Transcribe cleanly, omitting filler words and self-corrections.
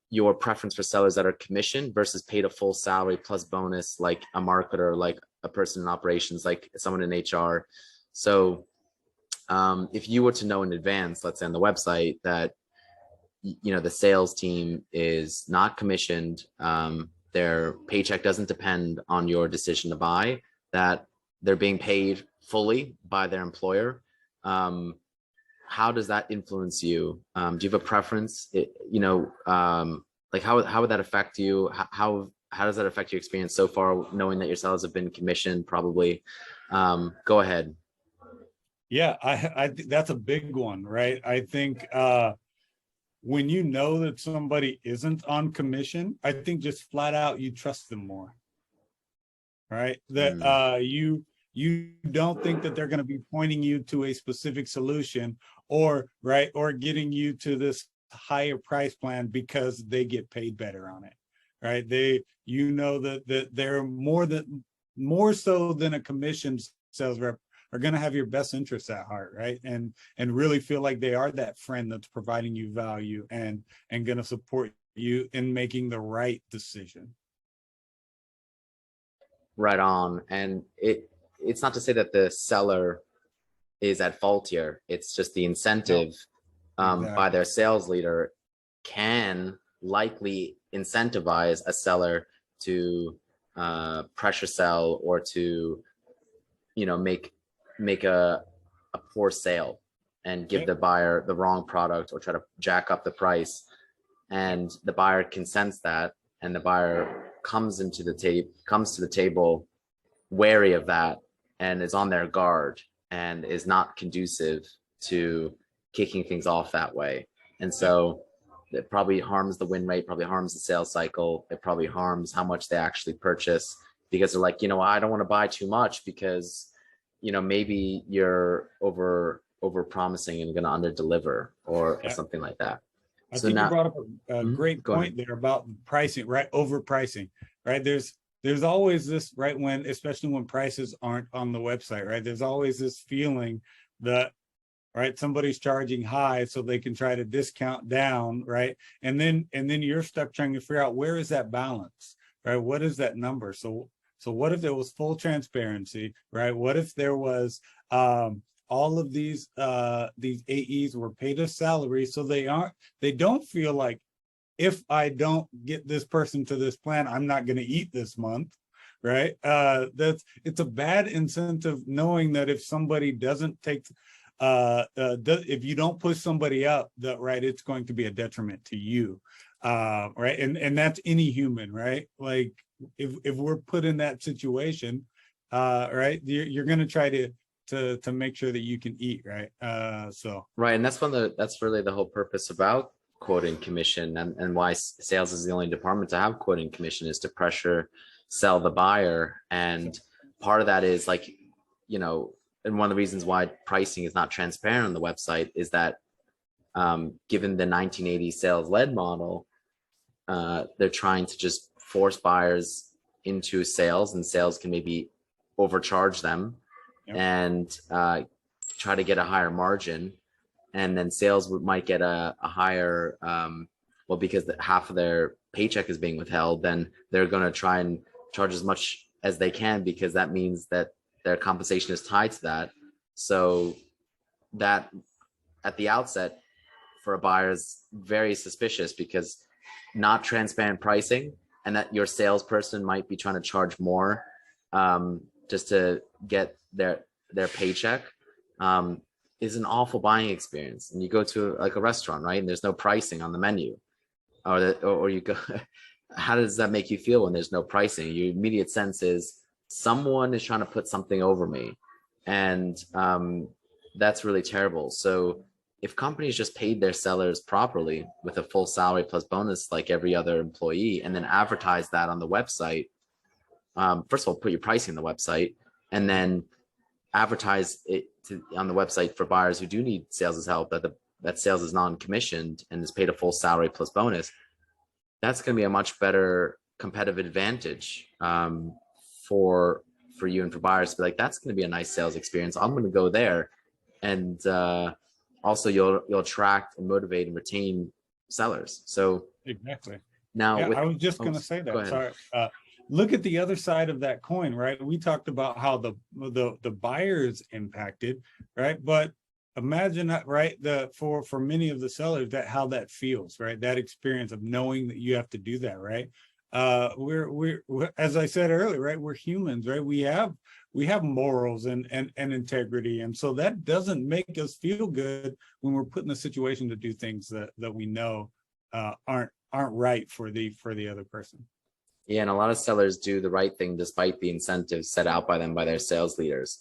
your preference for sellers that are commissioned versus paid a full salary plus bonus, like a marketer, like a person in operations, like someone in HR. So if you were to know in advance, let's say on the website, that the sales team is not commissioned, their paycheck doesn't depend on your decision to buy, that they're being paid fully by their employer, how does that influence you? Do you have a preference? Like how would that affect you? How does that affect your experience so far, knowing that your sellers have been commissioned probably? Go ahead. Yeah, I think that's a big one, right? I think when you know that somebody isn't on commission, I think just flat out you trust them more, right? That you don't think that they're going to be pointing you to a specific solution, or getting you to this higher price plan because they get paid better on it, right? That they're more so than a commissioned sales rep are going to have your best interests at heart, right? And really feel like they are that friend that's providing you value and going to support you in making the right decision. Right on. And it's not to say that the seller is at fault here. It's just the incentive by their sales leader can likely incentivize a seller to pressure sell, or to make a poor sale and give the buyer the wrong product, or try to jack up the price. And the buyer can sense that, and the buyer comes to the table wary of that, and is on their guard, and is not conducive to kicking things off that way. And so it probably harms the win rate, probably harms the sales cycle. It probably harms how much they actually purchase, because they're like, I don't want to buy too much because maybe you're over promising and going to under deliver, or something like that. I think you brought up a great point there about pricing, right? Overpricing, right? There's always this, right? Especially when prices aren't on the website, right? There's always this feeling that, right, somebody's charging high so they can try to discount down, right? And then you're stuck trying to figure out, where is that balance, right? What is that number? So what if there was full transparency, right? What if there was all of these AEs were paid a salary, so they don't feel like, if I don't get this person to this plan, I'm not going to eat this month, right? It's a bad incentive, knowing that if somebody doesn't take, if you don't push somebody up, right, it's going to be a detriment to you, right? And that's any human, right? Like if we're put in that situation, right, you're going to try to make sure that you can eat, right? Right, and that's really the whole purpose about quoting commission, and why sales is the only department to have quoting commission, is to pressure sell the buyer. And part of that is like, and one of the reasons why pricing is not transparent on the website is that given the 1980s sales-led model, they're trying to just force buyers into sales, and sales can maybe overcharge them and try to get a higher margin. And then sales might get a higher, because half of their paycheck is being withheld, then they're going to try and charge as much as they can, because that means that their compensation is tied to that. So that at the outset for a buyer is very suspicious, because not transparent pricing, and that your salesperson might be trying to charge more just to get their paycheck, is an awful buying experience. And you go to like a restaurant, right, and there's no pricing on the menu, or you go, how does that make you feel when there's no pricing? Your immediate sense is someone is trying to put something over me, and that's really terrible. So if companies just paid their sellers properly with a full salary plus bonus like every other employee, and then advertise that on the website, first of all, put your pricing on the website, and then advertise it on the website for buyers who do need sales help, that sales is non-commissioned and is paid a full salary plus bonus, that's going to be a much better competitive advantage for you and for buyers to be like, that's going to be a nice sales experience, I'm going to go there. And also you'll attract and motivate and retain sellers. So Exactly. now Yeah, I was just going to say that. Sorry. Look at the other side of that coin, right? We talked about how the buyers impacted, right? But imagine that, right? For many of the sellers, that how that feels, right? That experience of knowing that you have to do that, right? We're as I said earlier, right? We're humans, right? We have morals and integrity, and so that doesn't make us feel good when we're put in a situation to do things that we know aren't right for the other person. Yeah, and a lot of sellers do the right thing despite the incentives set out by them by their sales leaders.